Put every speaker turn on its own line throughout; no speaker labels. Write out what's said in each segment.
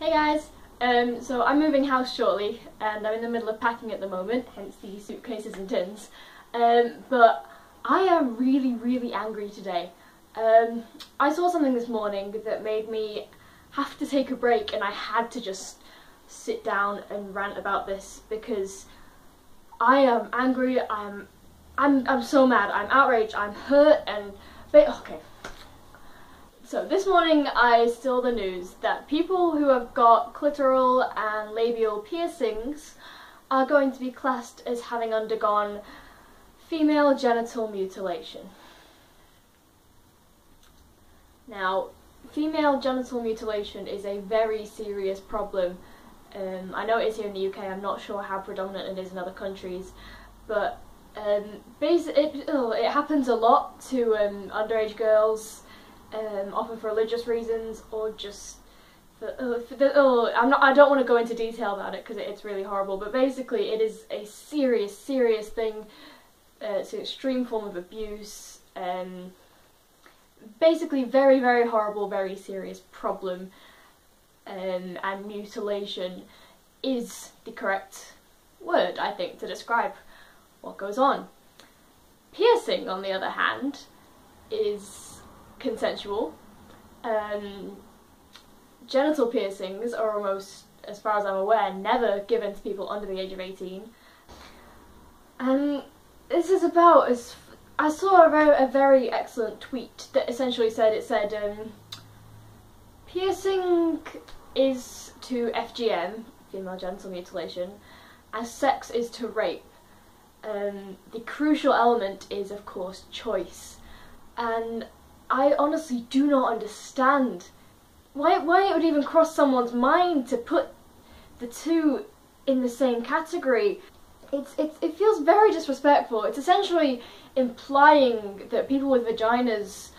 Hey guys, so I'm moving house shortly and I'm in the middle of packing at the moment, hence the suitcases and tins, but I am really angry today. I saw something this morning that made me have to take a break, and I had to just sit down and rant about this because I am angry, I'm so mad, I'm outraged, I'm hurt, and okay. So this morning I saw the news that people who have got clitoral and labial piercings are going to be classed as having undergone female genital mutilation. Now, female genital mutilation is a very serious problem. I know it is here in the UK, I'm not sure how predominant it is in other countries, but it happens a lot to underage girls. Often for religious reasons, or just I don't want to go into detail about it because it's really horrible, but basically it is a serious thing. It's an extreme form of abuse, basically very horrible, very serious problem, and mutilation is the correct word, I think, to describe what goes on. Piercing, on the other hand, is consensual. Genital piercings are almost, as far as I'm aware, never given to people under the age of 18. And this is about, I saw a very excellent tweet that essentially said, piercing is to FGM, female genital mutilation, as sex is to rape. The crucial element is, of course, choice. And I honestly do not understand why it would even cross someone's mind to put the two in the same category. It feels very disrespectful. It's essentially implying that people with vaginas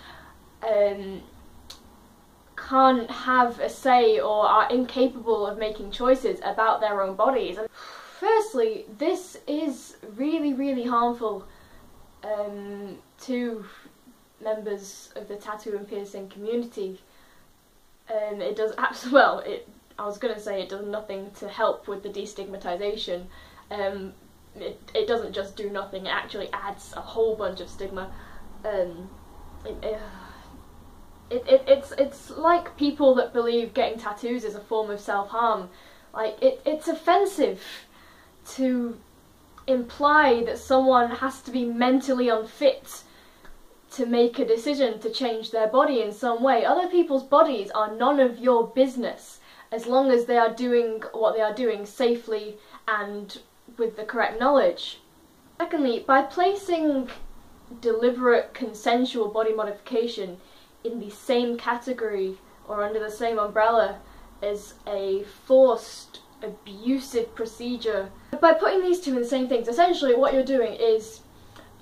can't have a say or are incapable of making choices about their own bodies. And firstly, this is really harmful to members of the tattoo and piercing community. It does I was going to say it does nothing to help with the destigmatisation. It doesn't just do nothing, it actually adds a whole bunch of stigma. It's like people that believe getting tattoos is a form of self-harm. Like, it's offensive to imply that someone has to be mentally unfit to make a decision to change their body in some way. Other people's bodies are none of your business, as long as they are doing what they are doing safely and with the correct knowledge. Secondly, by placing deliberate consensual body modification in the same category or under the same umbrella as a forced, abusive procedure, by putting these two in the same things, essentially what you're doing is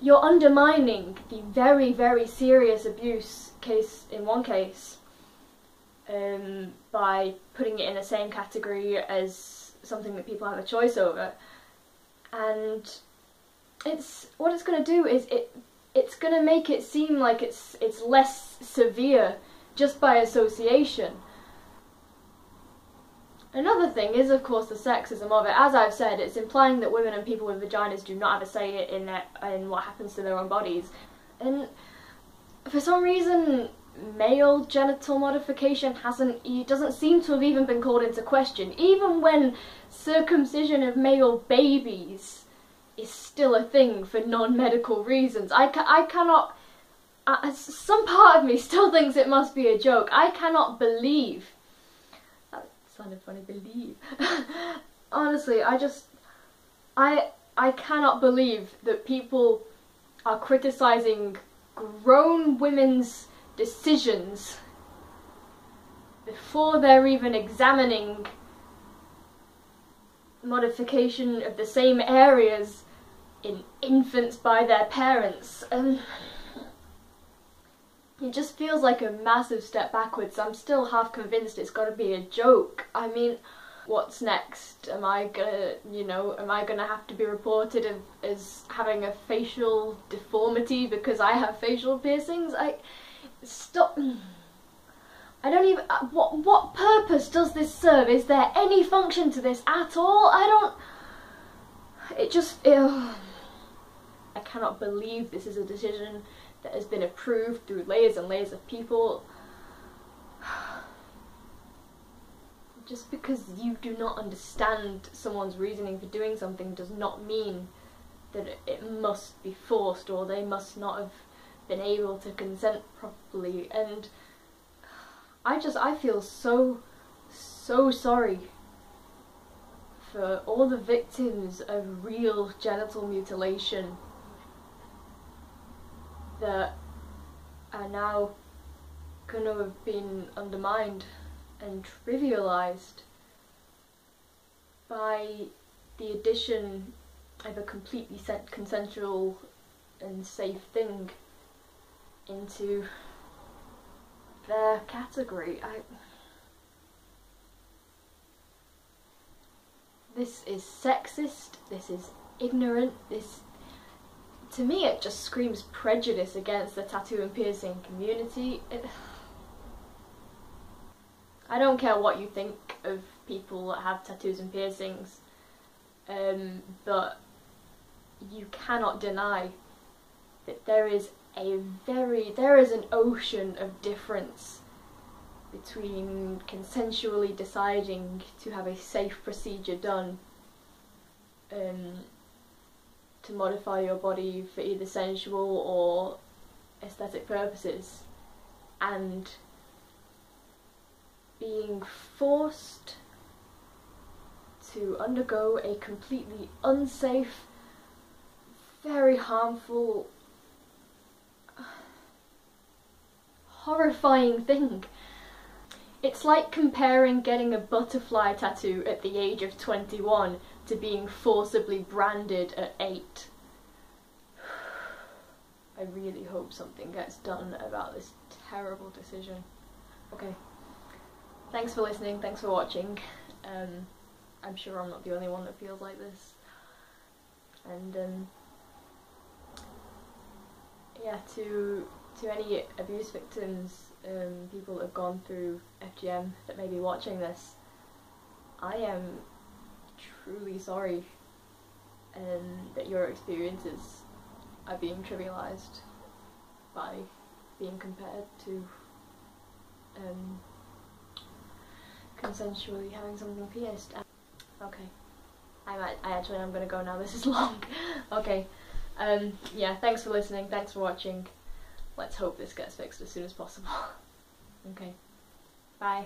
you're undermining the very serious abuse case in one case by putting it in the same category as something that people have a choice over. And what it's going to do is it's going to make it seem like it's less severe just by association. Another thing is, of course, the sexism of it. As I've said, it's implying that women and people with vaginas do not have a say in what happens to their own bodies. And for some reason, male genital modification doesn't seem to have even been called into question. Even when circumcision of male babies is still a thing for non-medical reasons. I cannot... some part of me still thinks it must be a joke. I cannot believe... Sounded funny, believe. Honestly, I cannot believe that people are criticising grown women's decisions before they're even examining modification of the same areas in infants by their parents. It just feels like a massive step backwards. I'm still half convinced it's got to be a joke. I mean, what's next? Am I gonna have to be reported as having a facial deformity because I have facial piercings? Stop. I don't even, what purpose does this serve? Is there any function to this at all? I cannot believe this is a decision that has been approved through layers and layers of people. Just because you do not understand someone's reasoning for doing something does not mean that it must be forced, or they must not have been able to consent properly. And I feel so sorry for all the victims of real genital mutilation that are now gonna have been undermined and trivialised by the addition of a completely consensual and safe thing into their category. This is sexist, this is ignorant, to me it just screams prejudice against the tattoo and piercing community. I don't care what you think of people that have tattoos and piercings, but you cannot deny that there is an ocean of difference between consensually deciding to have a safe procedure done to modify your body for either sensual or aesthetic purposes, and being forced to undergo a completely unsafe, very harmful, horrifying thing. It's like comparing getting a butterfly tattoo at the age of 21 to being forcibly branded at 8. I really hope something gets done about this terrible decision. Okay. Thanks for listening, thanks for watching. I'm sure I'm not the only one that feels like this. And yeah, to any abuse victims, people that have gone through FGM that may be watching this, I am truly sorry that your experiences are being trivialised by being compared to consensually having something pierced. Okay, I actually am gonna go now, this is long. Okay, yeah, thanks for listening, thanks for watching. Let's hope this gets fixed as soon as possible. Okay, bye.